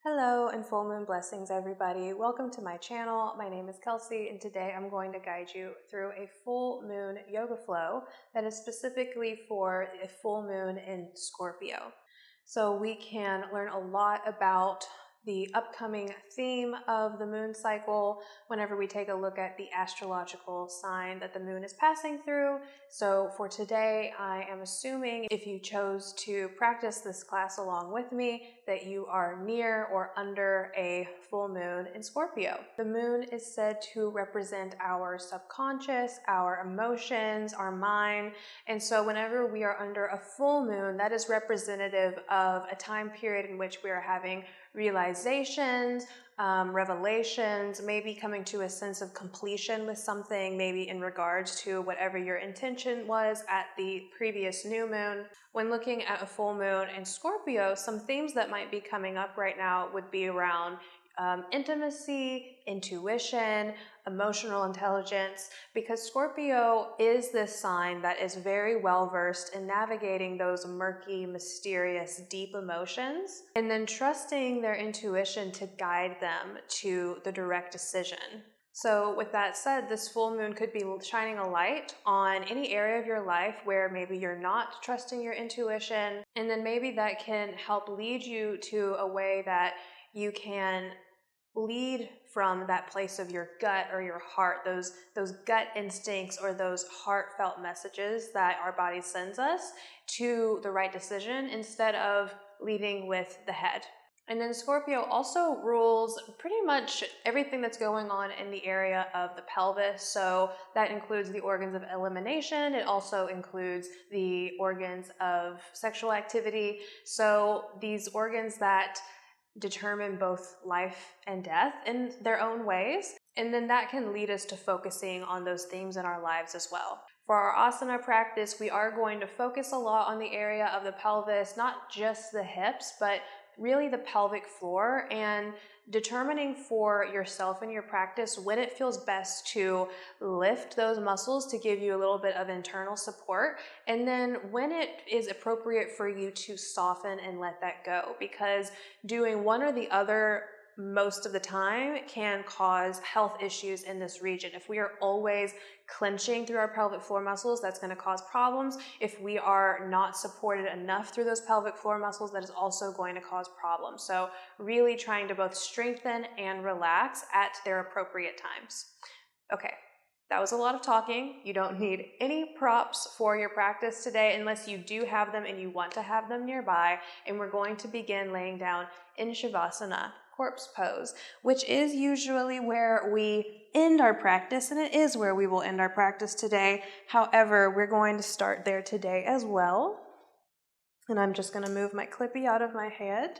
Hello and full moon blessings, everybody. Welcome to my channel. My name is Kelsey, and today I'm going to guide you through a full moon yoga flow that is specifically for a full moon in Scorpio. So we can learn a lot about the upcoming theme of the moon cycle whenever we take a look at the astrological sign that the moon is passing through. So for today, I am assuming if you chose to practice this class along with me, that you are near or under a full moon in Scorpio. The moon is said to represent our subconscious, our emotions, our mind. And so whenever we are under a full moon, that is representative of a time period in which we are having realizations, revelations, maybe coming to a sense of completion with something, maybe in regards to whatever your intention was at the previous new moon. When looking at a full moon in Scorpio, some themes that might be coming up right now would be around intimacy, intuition, emotional intelligence, because Scorpio is this sign that is very well versed in navigating those murky, mysterious, deep emotions, and then trusting their intuition to guide them to the direct decision. So with that said, this full moon could be shining a light on any area of your life where maybe you're not trusting your intuition, and then maybe that can help lead you to a way that you can lead from that place of your gut or your heart, those gut instincts or those heartfelt messages that our body sends us to the right decision instead of leading with the head. And then Scorpio also rules pretty much everything that's going on in the area of the pelvis. So that includes the organs of elimination. It also includes the organs of sexual activity. So these organs that determine both life and death in their own ways. And then that can lead us to focusing on those themes in our lives as well. For our asana practice, we are going to focus a lot on the area of the pelvis, not just the hips, but really the pelvic floor, and determining for yourself in your practice when it feels best to lift those muscles to give you a little bit of internal support, and then when it is appropriate for you to soften and let that go, because doing one or the other most of the time can cause health issues in this region. If we are always clenching through our pelvic floor muscles, that's going to cause problems. If we are not supported enough through those pelvic floor muscles, that is also going to cause problems. So really trying to both strengthen and relax at their appropriate times. Okay. That was a lot of talking. You don't need any props for your practice today unless you do have them and you want to have them nearby. And we're going to begin laying down in Shavasana, corpse pose, which is usually where we end our practice, and it is where we will end our practice today. However, we're going to start there today as well. And I'm just going to move my clippy out of my hair.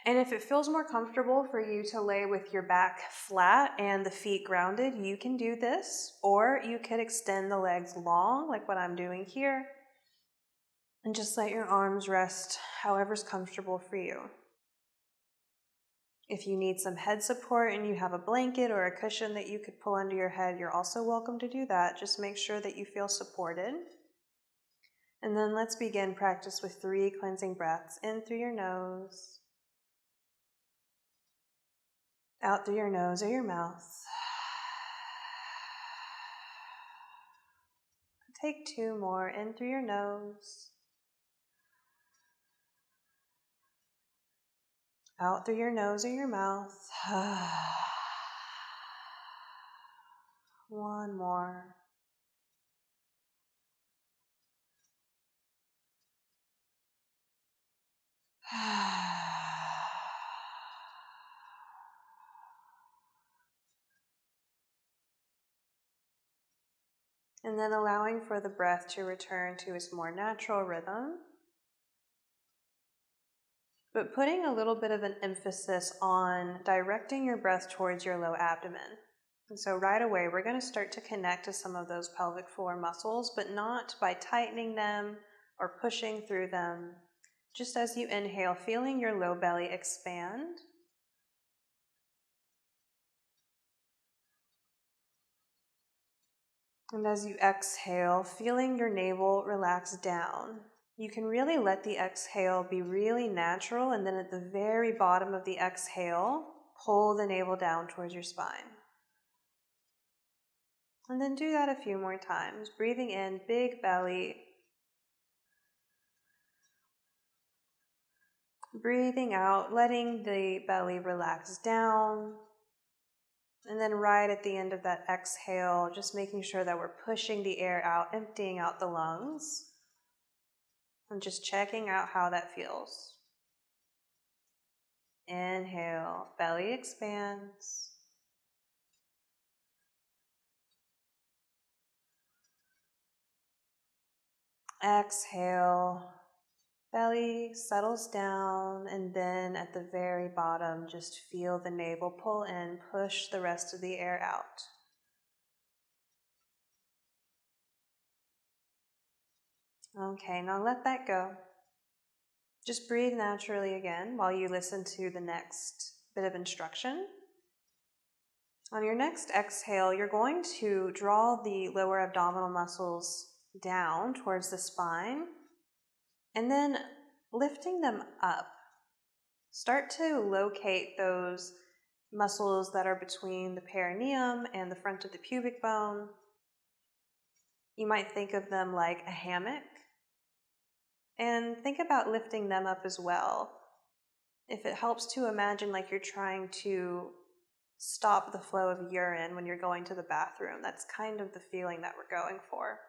And if it feels more comfortable for you to lay with your back flat and the feet grounded, you can do this, or you could extend the legs long like what I'm doing here, and just let your arms rest however's comfortable for you. If you need some head support and you have a blanket or a cushion that you could pull under your head, you're also welcome to do that. Just make sure that you feel supported. And then let's begin practice with 3 cleansing breaths. In through your nose, out through your nose or your mouth. Take 2 more. In through your nose, out through your nose or your mouth. 1 more. And then allowing for the breath to return to its more natural rhythm, but putting a little bit of an emphasis on directing your breath towards your low abdomen. And so right away, we're going to start to connect to some of those pelvic floor muscles, but not by tightening them or pushing through them. Just as you inhale, feeling your low belly expand. And as you exhale, feeling your navel relax down. You can really let the exhale be really natural, and then at the very bottom of the exhale, pull the navel down towards your spine. And then do that a few more times, breathing in, big belly. Breathing out, letting the belly relax down. And then right at the end of that exhale, just making sure that we're pushing the air out, emptying out the lungs. And just checking out how that feels. Inhale, belly expands. Exhale, belly settles down, and then at the very bottom, just feel the navel pull in, push the rest of the air out. Okay, now let that go. Just breathe naturally again while you listen to the next bit of instruction. On your next exhale, you're going to draw the lower abdominal muscles down towards the spine, and then lifting them up. Start to locate those muscles that are between the perineum and the front of the pubic bone. You might think of them like a hammock, and think about lifting them up as well. If it helps to imagine like you're trying to stop the flow of urine when you're going to the bathroom, that's kind of the feeling that we're going for.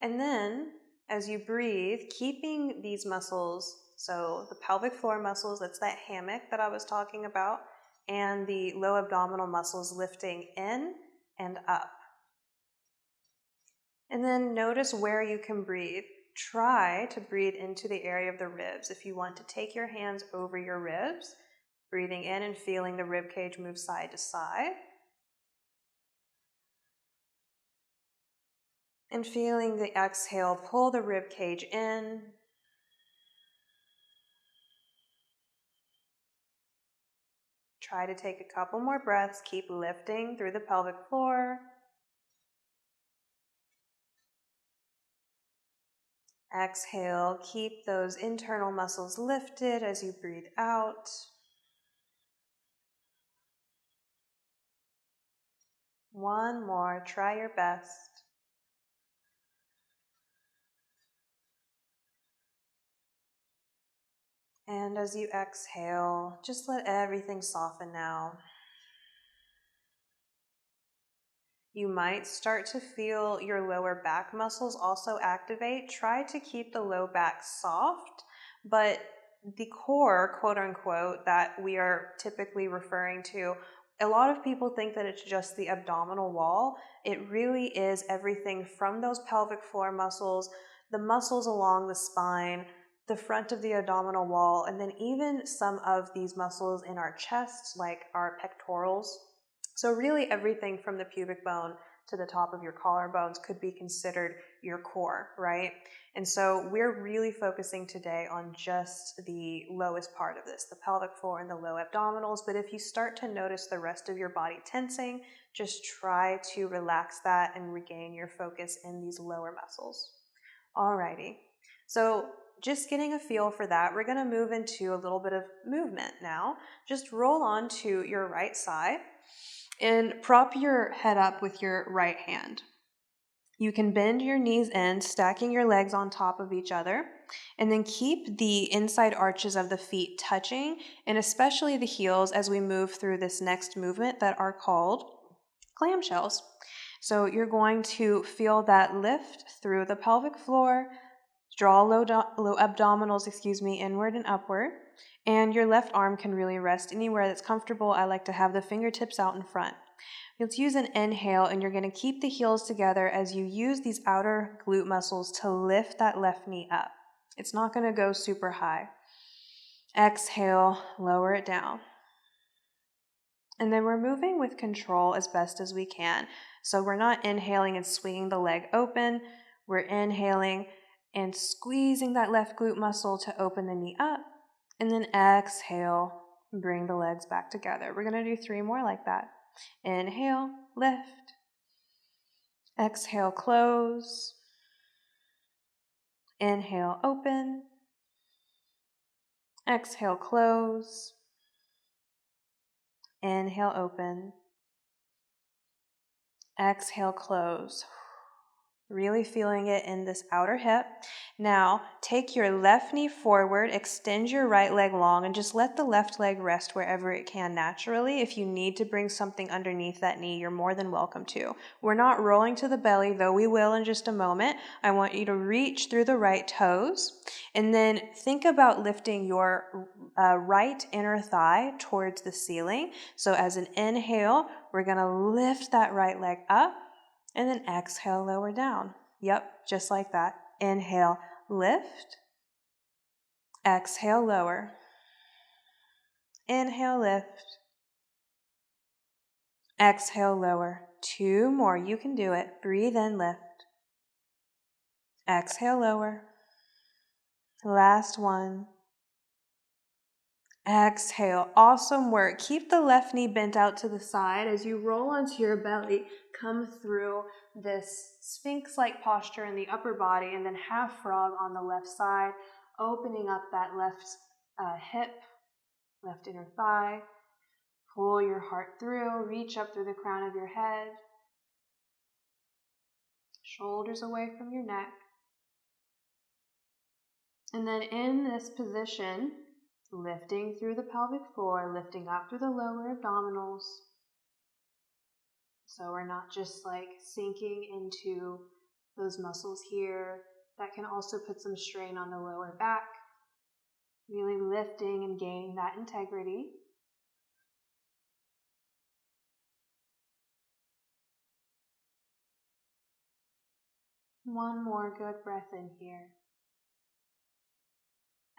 And then, as you breathe, keeping these muscles, so the pelvic floor muscles, that's that hammock that I was talking about, and the low abdominal muscles lifting in and up. And then notice where you can breathe. Try to breathe into the area of the ribs. If you want to take your hands over your ribs, breathing in and feeling the rib cage move side to side. And feeling the exhale, pull the rib cage in. Try to take a couple more breaths. Keep lifting through the pelvic floor. Exhale, keep those internal muscles lifted as you breathe out. One more, try your best. And as you exhale, just let everything soften now. You might start to feel your lower back muscles also activate. Try to keep the low back soft, but the core, quote unquote, that we are typically referring to, a lot of people think that it's just the abdominal wall. It really is everything from those pelvic floor muscles, the muscles along the spine, the front of the abdominal wall, and then even some of these muscles in our chest, like our pectorals. So really everything from the pubic bone to the top of your collarbones could be considered your core, right? And so we're really focusing today on just the lowest part of this, the pelvic floor and the low abdominals. But if you start to notice the rest of your body tensing, just try to relax that and regain your focus in these lower muscles. Alrighty, so just getting a feel for that, we're going to move into a little bit of movement now. Just roll on to your right side and prop your head up with your right hand. You can bend your knees in, stacking your legs on top of each other, and then keep the inside arches of the feet touching, and especially the heels as we move through this next movement that are called clamshells. So you're going to feel that lift through the pelvic floor, draw low abdominals, inward and upward. And your left arm can really rest anywhere that's comfortable. I like to have the fingertips out in front. Let's use an inhale, and you're going to keep the heels together as you use these outer glute muscles to lift that left knee up. It's not going to go super high. Exhale, lower it down. And then we're moving with control as best as we can. So we're not inhaling and swinging the leg open. We're inhaling and squeezing that left glute muscle to open the knee up. And then exhale, bring the legs back together. We're going to do 3 more like that. Inhale, lift. Exhale, close. Inhale, open. Exhale, close. Inhale, open. Exhale, close. Really feeling it in this outer hip. Now, take your left knee forward, extend your right leg long, and just let the left leg rest wherever it can naturally. If you need to bring something underneath that knee, you're more than welcome to. We're not rolling to the belly, though we will in just a moment. I want you to reach through the right toes, and then think about lifting your right inner thigh towards the ceiling. So as an inhale, we're going to lift that right leg up. And then exhale, lower down. Yep, just like that. Inhale, lift. Exhale, lower. Inhale, lift. Exhale, lower. 2 more. You can do it. Breathe in, lift. Exhale, lower. Last one. Exhale. Awesome work. Keep the left knee bent out to the side as you roll onto your belly. Come through this sphinx-like posture in the upper body and then half frog on the left side, opening up that left hip, left inner thigh. Pull your heart through. Reach up through the crown of your head. Shoulders away from your neck. And then in this position, lifting through the pelvic floor, lifting up through the lower abdominals. So we're not just like sinking into those muscles here. That can also put some strain on the lower back. Really lifting and gaining that integrity. One more good breath in here.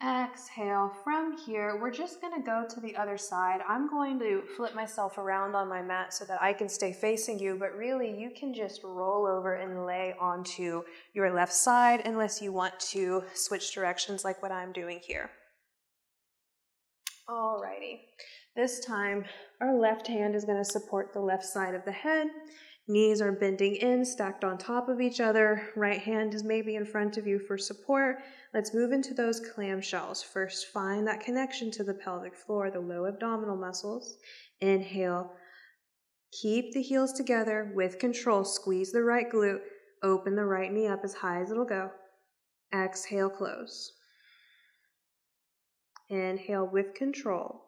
Exhale. From here, we're just going to go to the other side. I'm going to flip myself around on my mat so that I can stay facing you, but really you can just roll over and lay onto your left side unless you want to switch directions like what I'm doing here. Alrighty. This time, our left hand is going to support the left side of the head. Knees are bending in, stacked on top of each other. Right hand is maybe in front of you for support. Let's move into those clamshells. First, find that connection to the pelvic floor, the low abdominal muscles. Inhale. Keep the heels together with control. Squeeze the right glute. Open the right knee up as high as it'll go. Exhale, close. Inhale with control.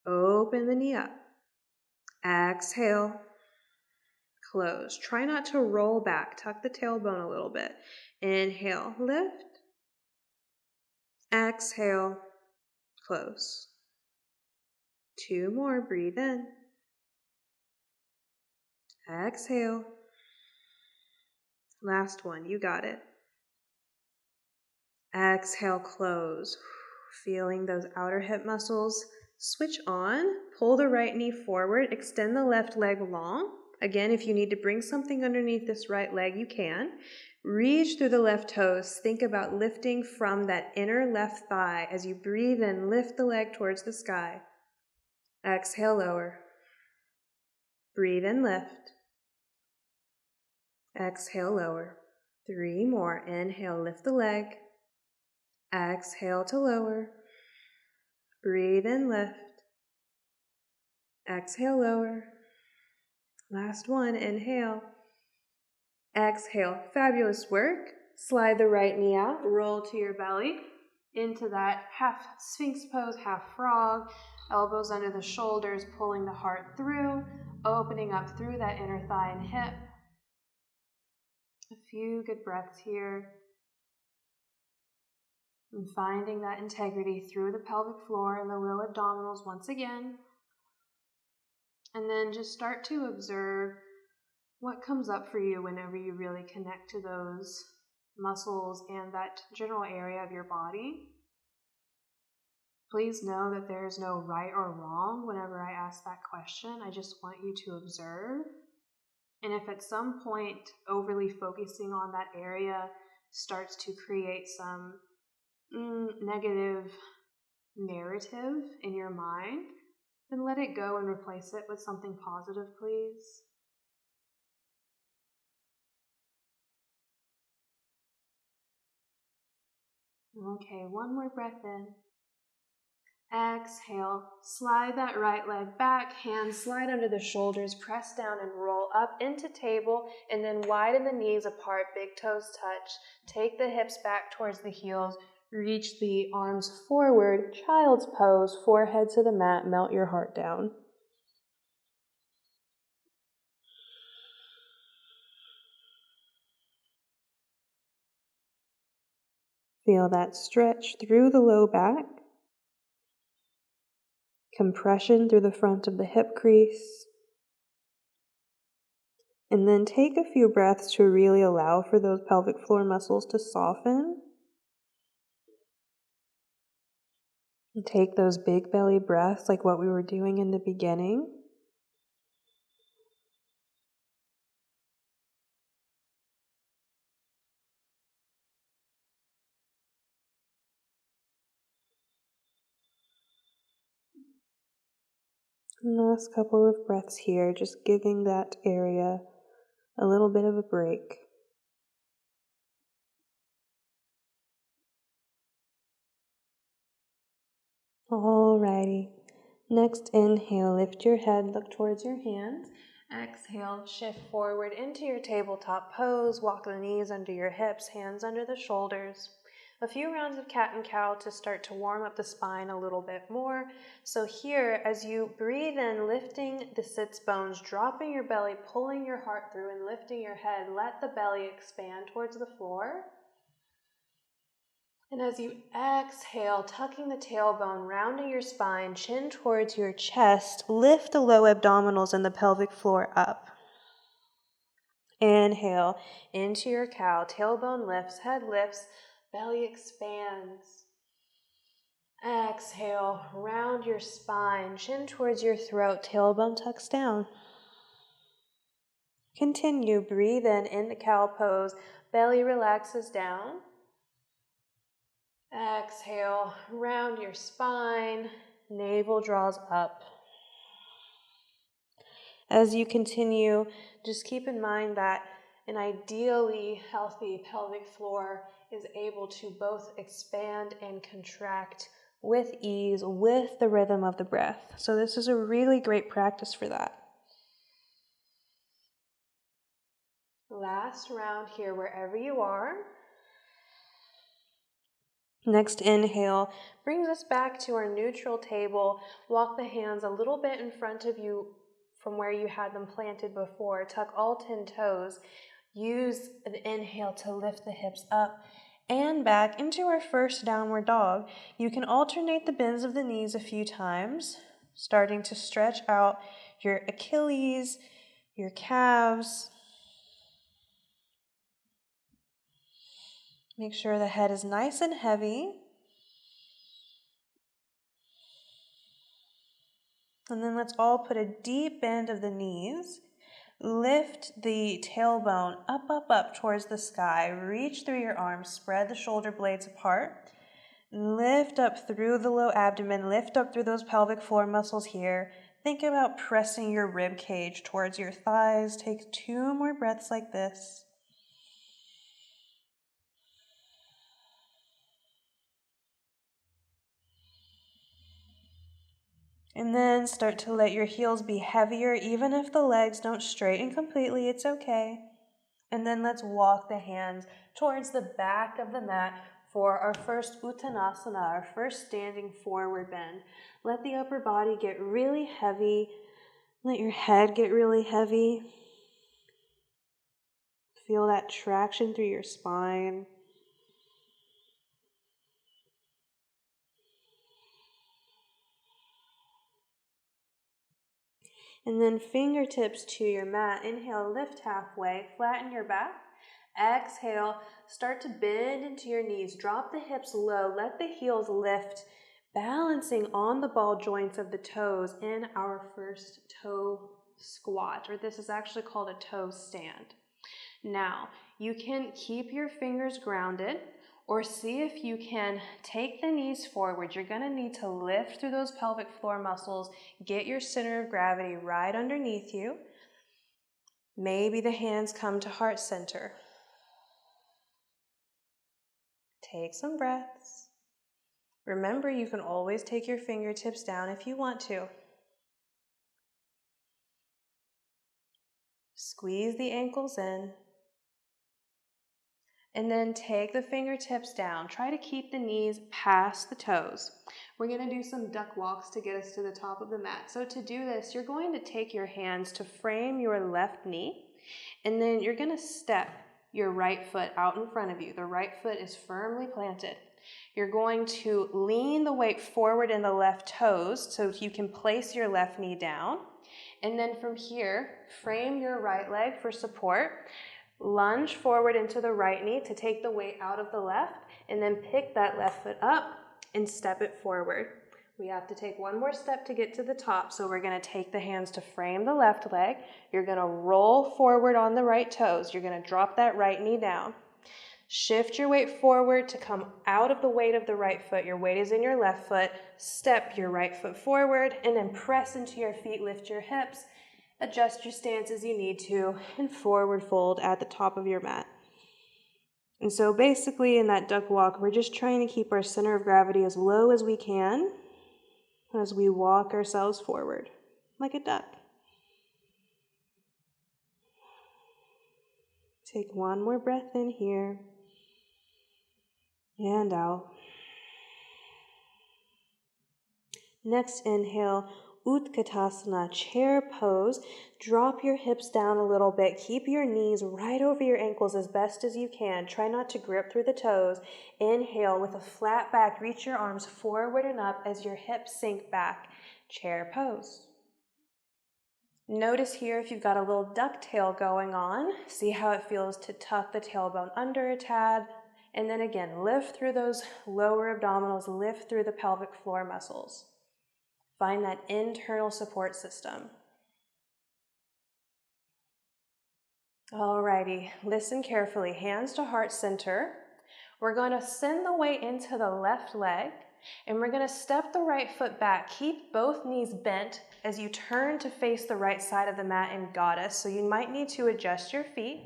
Open the knee up. Exhale. Close. Try not to roll back. Tuck the tailbone a little bit. Inhale, lift. Exhale, close. 2 more. Breathe in. Exhale. Last one. You got it. Exhale, close. Feeling those outer hip muscles switch on. Pull the right knee forward. Extend the left leg long. Again, if you need to bring something underneath this right leg, you can. Reach through the left toes. Think about lifting from that inner left thigh. As you breathe in, lift the leg towards the sky. Exhale, lower. Breathe in, lift. Exhale, lower. 3 more. Inhale, lift the leg. Exhale to lower. Breathe in, lift. Exhale, lower. Last one. Inhale. Exhale. Fabulous work. Slide the right knee out. Roll to your belly. Into that half sphinx pose, half frog. Elbows under the shoulders, pulling the heart through. Opening up through that inner thigh and hip. A few good breaths here. And finding that integrity through the pelvic floor and the low abdominals once again. And then just start to observe what comes up for you whenever you really connect to those muscles and that general area of your body. Please know that there is no right or wrong whenever I ask that question. I just want you to observe. And if at some point overly focusing on that area starts to create some negative narrative in your mind, then let it go and replace it with something positive, please. Okay, one more breath in. Exhale, slide that right leg back, hands slide under the shoulders, press down and roll up into table, and then widen the knees apart, big toes touch. Take the hips back towards the heels, reach the arms forward, child's pose, forehead to the mat, melt your heart down. Feel that stretch through the low back, compression through the front of the hip crease, and then take a few breaths to really allow for those pelvic floor muscles to soften. And take those big belly breaths like what we were doing in the beginning. Last couple of breaths here, just giving that area a little bit of a break. Alrighty. Next inhale, lift your head, look towards your hands. Exhale, shift forward into your tabletop pose, walk the knees under your hips, hands under the shoulders. A few rounds of cat and cow to start to warm up the spine a little bit more. So here, as you breathe in, lifting the sits bones, dropping your belly, pulling your heart through and lifting your head, let the belly expand towards the floor. And as you exhale, tucking the tailbone, rounding your spine, chin towards your chest, lift the low abdominals and the pelvic floor up. Inhale into your cow, tailbone lifts, head lifts, belly expands. Exhale, round your spine, chin towards your throat, tailbone tucks down. Continue, breathe in the cow pose, belly relaxes down. Exhale, round your spine, navel draws up. As you continue, just keep in mind that an ideally healthy pelvic floor is able to both expand and contract with ease, with the rhythm of the breath. So this is a really great practice for that. Last round here, wherever you are. Next inhale brings us back to our neutral table. Walk the hands a little bit in front of you from where you had them planted before. Tuck all 10 toes. Use the inhale to lift the hips up and back into our first downward dog. You can alternate the bends of the knees a few times, starting to stretch out your Achilles, your calves. Make sure the head is nice and heavy. And then let's all put a deep bend of the knees. Lift the tailbone up towards the sky. Reach through your arms. Spread the shoulder blades apart. Lift up through the low abdomen. Lift up through those pelvic floor muscles here. Think about pressing your rib cage towards your thighs. Take 2 more breaths like this. And then start to let your heels be heavier, even if the legs don't straighten completely, it's okay. And then let's walk the hands towards the back of the mat for our first Uttanasana, our first standing forward bend. Let the upper body get really heavy. Let your head get really heavy. Feel that traction through your spine. And then fingertips to your mat. Inhale, lift halfway, flatten your back. Exhale, start to bend into your knees. Drop the hips low, let the heels lift, balancing on the ball joints of the toes in our first toe squat, or this is actually called a toe stand. Now, you can keep your fingers grounded, or see if you can take the knees forward. You're going to need to lift through those pelvic floor muscles, get your center of gravity right underneath you. Maybe the hands come to heart center. Take some breaths. Remember, you can always take your fingertips down if you want to. Squeeze the ankles in. And then take the fingertips down. Try to keep the knees past the toes. We're going to do some duck walks to get us to the top of the mat. So to do this, you're going to take your hands to frame your left knee, and then you're going to step your right foot out in front of you. The right foot is firmly planted. You're going to lean the weight forward in the left toes so you can place your left knee down. And then from here, frame your right leg for support. Lunge forward into the right knee to take the weight out of the left, and then pick that left foot up and step it forward. We have to take one more step to get to the top, so we're going to take the hands to frame the left leg. You're going to roll forward on the right toes. You're going to drop that right knee down. Shift your weight forward to come out of the weight of the right foot. Your weight is in your left foot. Step your right foot forward, and then press into your feet, lift your hips. Adjust your stance as you need to, and forward fold at the top of your mat. And so basically in that duck walk, we're just trying to keep our center of gravity as low as we can as we walk ourselves forward, like a duck. Take one more breath in here, and out. Next inhale, Utkatasana, chair pose. Drop your hips down a little bit. Keep your knees right over your ankles as best as you can. Try not to grip through the toes. Inhale with a flat back. Reach your arms forward and up as your hips sink back. Chair pose. Notice here if you've got a little duck tail going on. See how it feels to tuck the tailbone under a tad. And then again, lift through those lower abdominals. Lift through the pelvic floor muscles. Find that internal support system. Alrighty, listen carefully. Hands to heart center. We're going to send the weight into the left leg, and we're going to step the right foot back. Keep both knees bent as you turn to face the right side of the mat in goddess. So you might need to adjust your feet,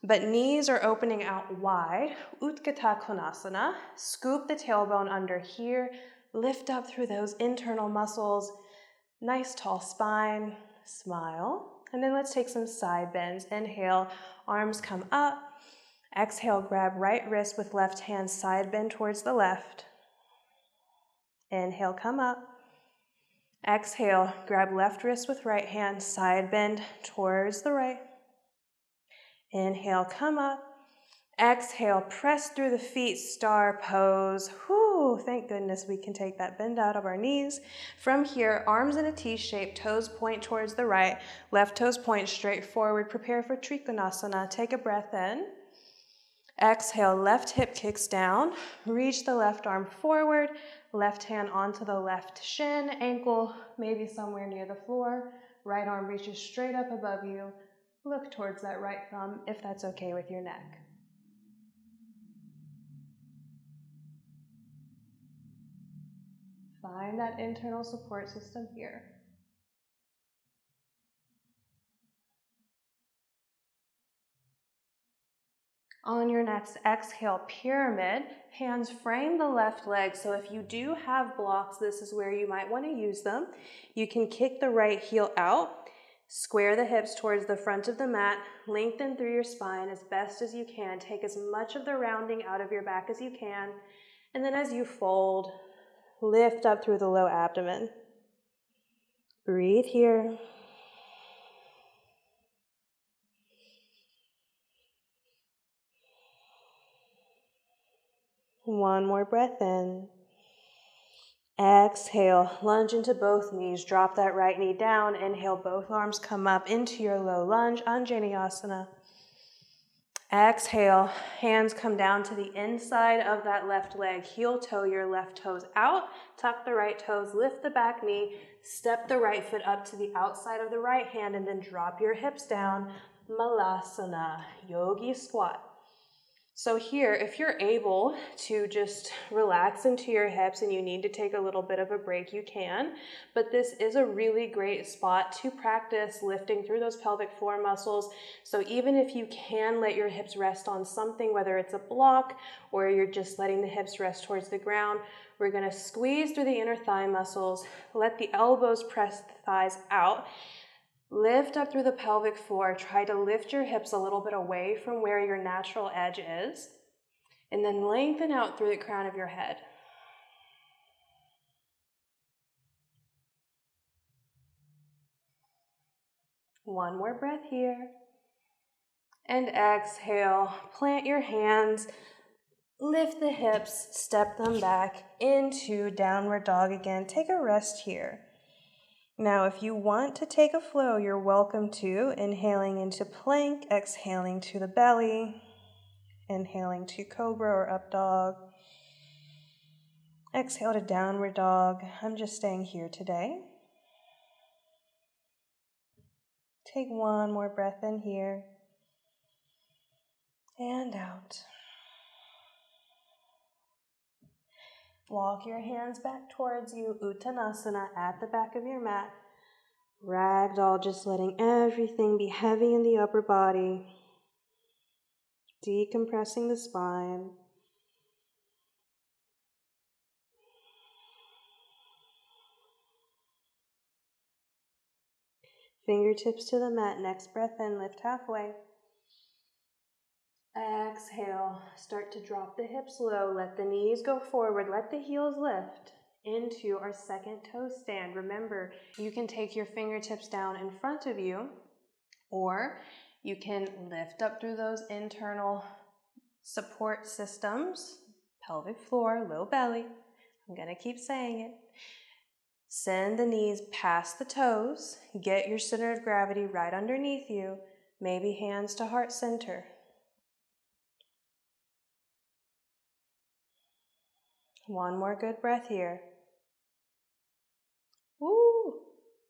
but knees are opening out wide. Utkatasana Konasana. Scoop the tailbone under here. Lift up through those internal muscles. Nice tall spine. Smile. And then let's take some side bends. Inhale, arms come up. Exhale, grab right wrist with left hand, side bend towards the left. Inhale, come up. Exhale, grab left wrist with right hand, side bend towards the right. Inhale, come up. Exhale, press through the feet, star pose. Whew, thank goodness we can take that bend out of our knees. From here, arms in a T shape, toes point towards the right, left toes point straight forward. Prepare for Trikonasana. Take a breath in. Exhale, left hip kicks down. Reach the left arm forward, left hand onto the left shin, ankle maybe somewhere near the floor. Right arm reaches straight up above you. Look towards that right thumb if that's okay with your neck. Find that internal support system here. On your next exhale, pyramid, hands frame the left leg. So if you do have blocks, this is where you might want to use them. You can kick the right heel out, square the hips towards the front of the mat, lengthen through your spine as best as you can. Take as much of the rounding out of your back as you can. And then as you fold, lift up through the low abdomen. Breathe here. One more breath in. Exhale, lunge into both knees. Drop that right knee down. Inhale, both arms come up into your low lunge, Anjaneyasana. Exhale, hands come down to the inside of that left leg. Heel toe your left toes out. Tuck the right toes, lift the back knee. Step the right foot up to the outside of the right hand, and then drop your hips down. Malasana, yogi squat. So here, if you're able to just relax into your hips and you need to take a little bit of a break, you can. But this is a really great spot to practice lifting through those pelvic floor muscles. So even if you can let your hips rest on something, whether it's a block or you're just letting the hips rest towards the ground, we're gonna squeeze through the inner thigh muscles, let the elbows press the thighs out. Lift up through the pelvic floor. Try to lift your hips a little bit away from where your natural edge is. And then lengthen out through the crown of your head. One more breath here. And exhale. Plant your hands. Lift the hips. Step them back into downward dog again. Take a rest here. Now, if you want to take a flow, you're welcome to. Inhaling into plank, exhaling to the belly, inhaling to cobra or up dog, exhale to downward dog. I'm just staying here today. Take one more breath in here and out. Walk your hands back towards you, Uttanasana at the back of your mat. Ragdoll, just letting everything be heavy in the upper body. Decompressing the spine. Fingertips to the mat. Next breath in, lift halfway. Exhale, start to drop the hips low. Let the knees go forward. Let the heels lift into our second toe stand. Remember, you can take your fingertips down in front of you, or you can lift up through those internal support systems, pelvic floor, low belly. I'm going to keep saying it. Send the knees past the toes. Get your center of gravity right underneath you. Maybe hands to heart center. One more good breath here. Woo!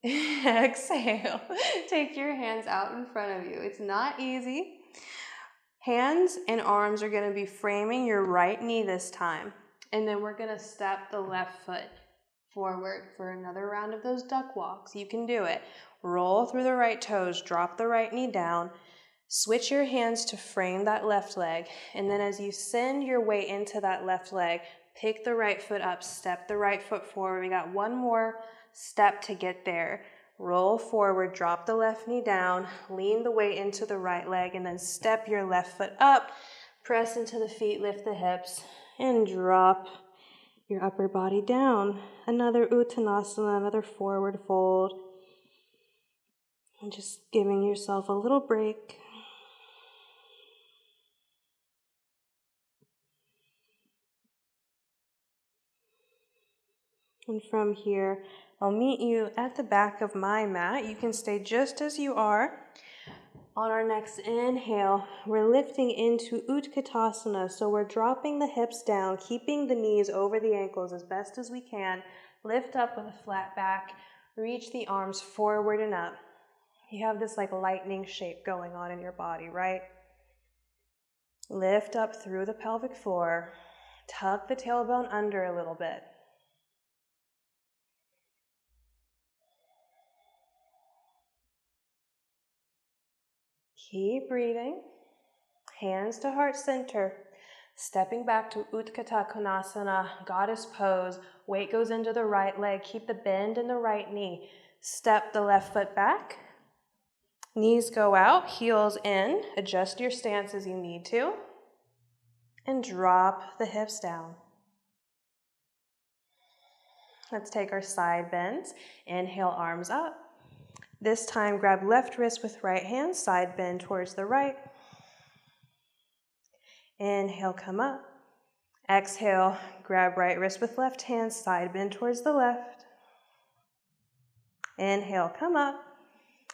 Exhale. Take your hands out in front of you. It's not easy. Hands and arms are going to be framing your right knee this time. And then we're going to step the left foot forward for another round of those duck walks. You can do it. Roll through the right toes. Drop the right knee down. Switch your hands to frame that left leg. And then as you send your weight into that left leg, pick the right foot up, step the right foot forward. We got one more step to get there. Roll forward, drop the left knee down, lean the weight into the right leg, and then step your left foot up, press into the feet, lift the hips, and drop your upper body down. Another Uttanasana, another forward fold. And just giving yourself a little break. And from here, I'll meet you at the back of my mat. You can stay just as you are. On our next inhale, we're lifting into Utkatasana. So we're dropping the hips down, keeping the knees over the ankles as best as we can. Lift up with a flat back. Reach the arms forward and up. You have this like lightning shape going on in your body, right? Lift up through the pelvic floor. Tuck the tailbone under a little bit. Keep breathing. Hands to heart center. Stepping back to Utthita Konasana, goddess pose. Weight goes into the right leg. Keep the bend in the right knee. Step the left foot back. Knees go out, heels in. Adjust your stance as you need to. And drop the hips down. Let's take our side bends. Inhale, arms up. This time, grab left wrist with right hand, side bend towards the right. Inhale, come up. Exhale, grab right wrist with left hand, side bend towards the left. Inhale, come up.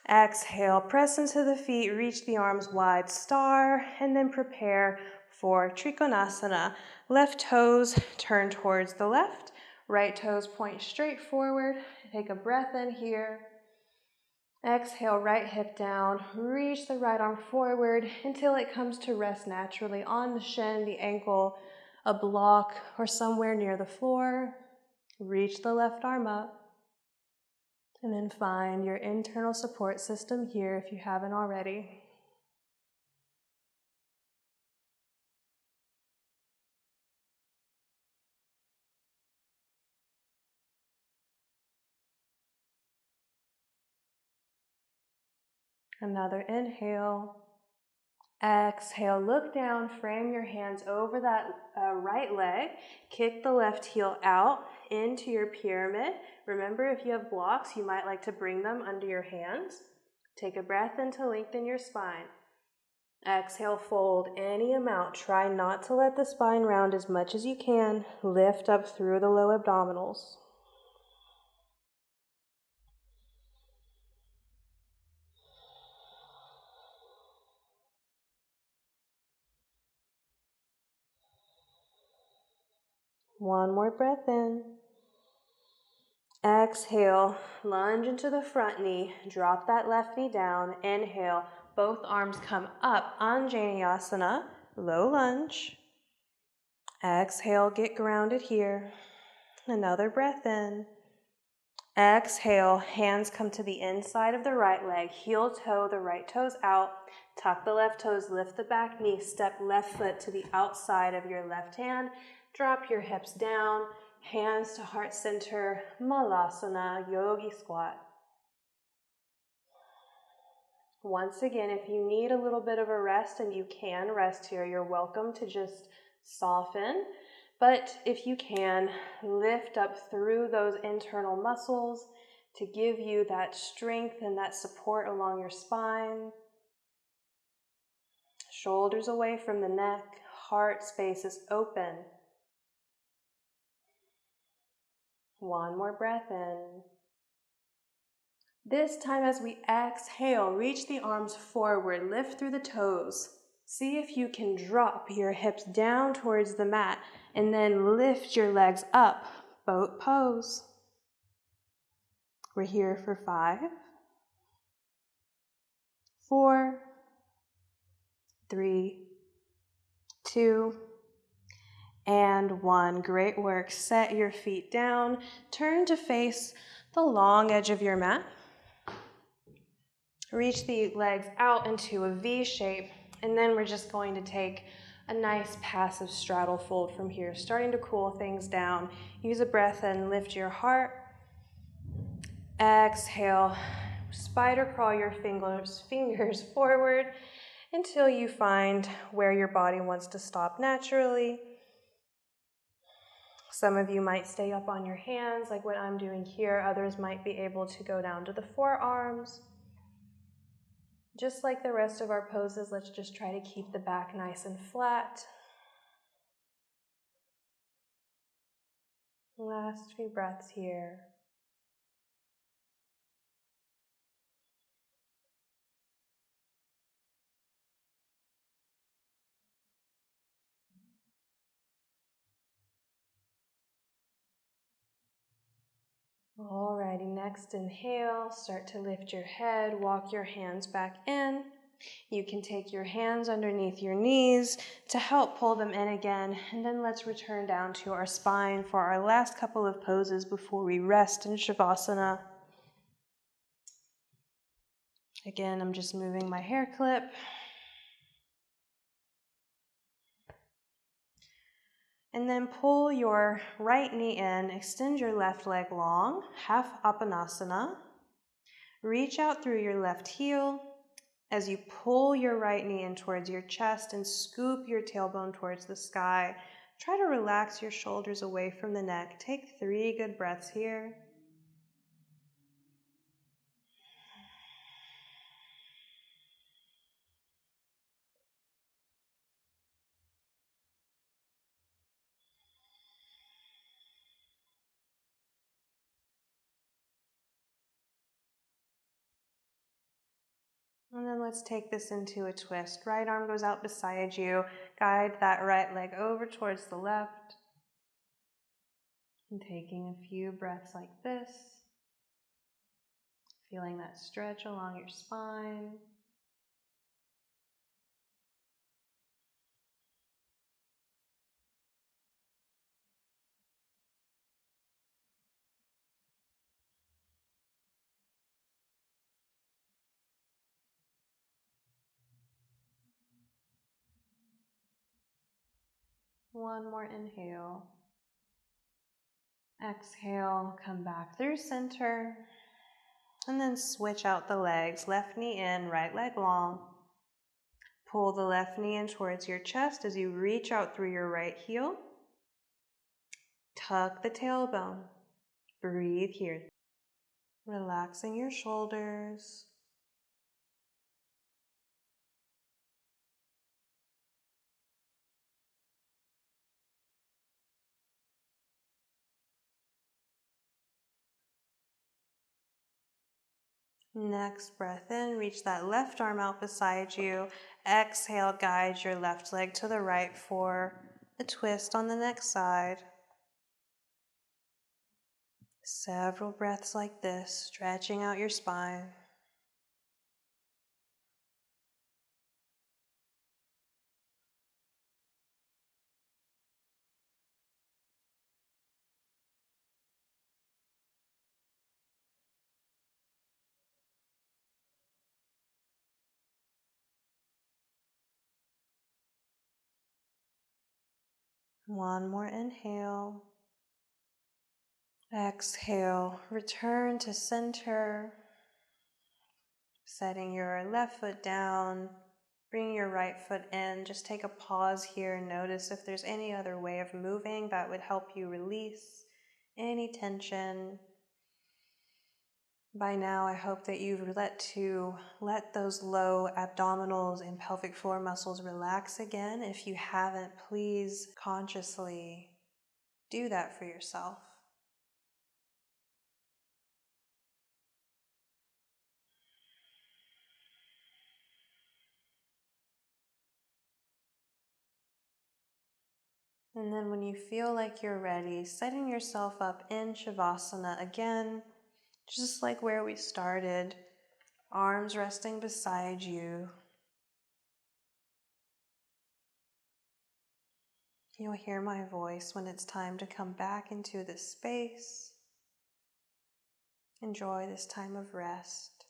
Exhale, press into the feet, reach the arms wide, star, and then prepare for Trikonasana. Left toes turn towards the left. Right toes point straight forward. Take a breath in here. Exhale, right hip down. Reach the right arm forward until it comes to rest naturally on the shin, the ankle, a block, or somewhere near the floor. Reach the left arm up. And then find your internal support system here if you haven't already. Another inhale. Exhale, look down, frame your hands over that right leg. Kick the left heel out into your pyramid. Remember, if you have blocks, you might like to bring them under your hands. Take a breath in to lengthen your spine. Exhale, fold any amount. Try not to let the spine round as much as you can. Lift up through the low abdominals. One more breath in. Exhale, lunge into the front knee. Drop that left knee down. Inhale, both arms come up. Anjaneyasana, low lunge. Exhale, get grounded here. Another breath in. Exhale, hands come to the inside of the right leg. Heel toe, the right toes out. Tuck the left toes, lift the back knee. Step left foot to the outside of your left hand. Drop your hips down. Hands to heart center, Malasana, yogi squat. Once again, if you need a little bit of a rest, and you can rest here, you're welcome to just soften. But if you can, lift up through those internal muscles to give you that strength and that support along your spine. Shoulders away from the neck, heart space is open. One more breath in. This time as we exhale, reach the arms forward, lift through the toes. See if you can drop your hips down towards the mat and then lift your legs up, boat pose. We're here for 5, 4, 3, 2, and 1. Great work. Set your feet down. Turn to face the long edge of your mat. Reach the legs out into a V shape, and then we're just going to take a nice passive straddle fold from here, starting to cool things down. Use a breath and lift your heart. Exhale, spider crawl your fingers forward until you find where your body wants to stop naturally. Some of you might stay up on your hands like what I'm doing here. Others might be able to go down to the forearms. Just like the rest of our poses, let's just try to keep the back nice and flat. Last few breaths here. Alrighty, next inhale, start to lift your head, walk your hands back in. You can take your hands underneath your knees to help pull them in again, and then let's return down to our spine for our last couple of poses before we rest in Shavasana. Again, I'm just moving my hair clip. And then pull your right knee in, extend your left leg long, half Apanasana. Reach out through your left heel as you pull your right knee in towards your chest and scoop your tailbone towards the sky. Try to relax your shoulders away from the neck. Take 3 good breaths here. And then let's take this into a twist. Right arm goes out beside you. Guide that right leg over towards the left. And taking a few breaths like this. Feeling that stretch along your spine. One more inhale. Exhale, come back through center. And then switch out the legs. Left knee in, right leg long. Pull the left knee in towards your chest as you reach out through your right heel. Tuck the tailbone. Breathe here. Relaxing your shoulders. Next breath in, reach that left arm out beside you. Exhale, guide your left leg to the right for a twist on the next side. Several breaths like this, stretching out your spine. One more inhale. Exhale, return to center. Setting your left foot down, bring your right foot in. Just take a pause here and notice if there's any other way of moving that would help you release any tension. By now, I hope that you've let those low abdominals and pelvic floor muscles relax again. If you haven't, please consciously do that for yourself. And then when you feel like you're ready, setting yourself up in Shavasana again, just like where we started, arms resting beside you. You'll hear my voice when it's time to come back into this space. Enjoy this time of rest.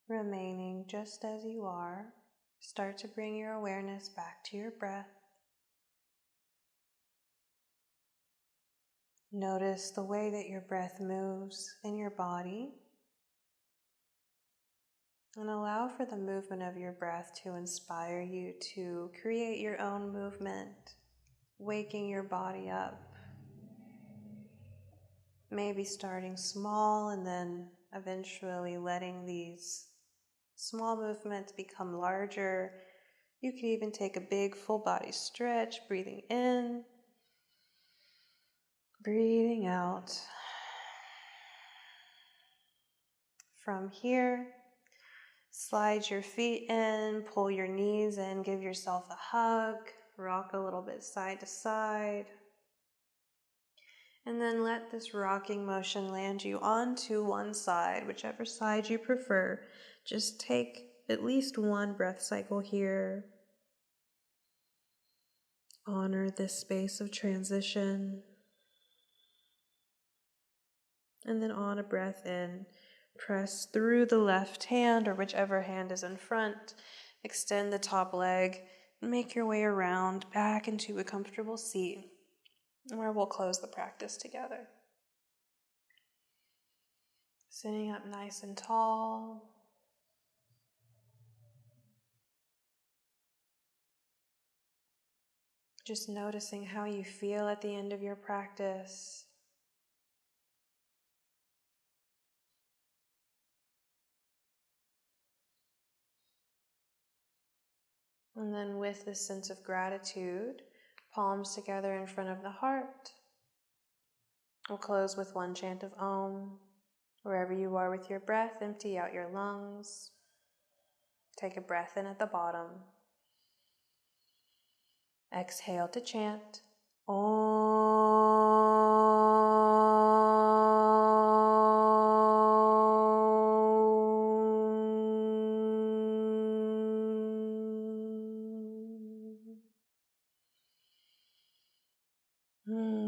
remaining just as you are. Start to bring your awareness back to your breath. Notice the way that your breath moves in your body, and allow for the movement of your breath to inspire you to create your own movement, waking your body up. Maybe starting small and then eventually letting these small movements become larger. You could even take a big full body stretch, breathing in, breathing out. From here, slide your feet in, pull your knees in, give yourself a hug, rock a little bit side to side. And then let this rocking motion land you onto one side, whichever side you prefer. Just take at least one breath cycle here. Honor this space of transition. And then on a breath in, press through the left hand or whichever hand is in front. Extend the top leg and make your way around back into a comfortable seat, where we'll close the practice together. Sitting up nice and tall. Just noticing how you feel at the end of your practice. And then with this sense of gratitude, palms together in front of the heart. We'll close with one chant of Om. Wherever you are with your breath, empty out your lungs. Take a breath in at the bottom. Exhale to chant Om.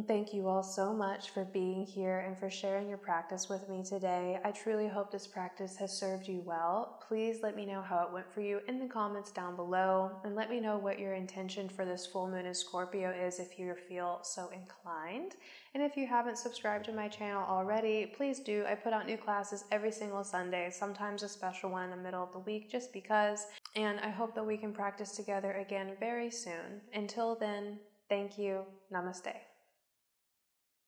Thank you all so much for being here and for sharing your practice with me today. I truly hope this practice has served you well. Please let me know how it went for you in the comments down below, and let me know what your intention for this full moon in Scorpio is if you feel so inclined. And if you haven't subscribed to my channel already, please do. I put out new classes every single Sunday, sometimes a special one in the middle of the week just because. And I hope that we can practice together again very soon. Until then, thank you. Namaste.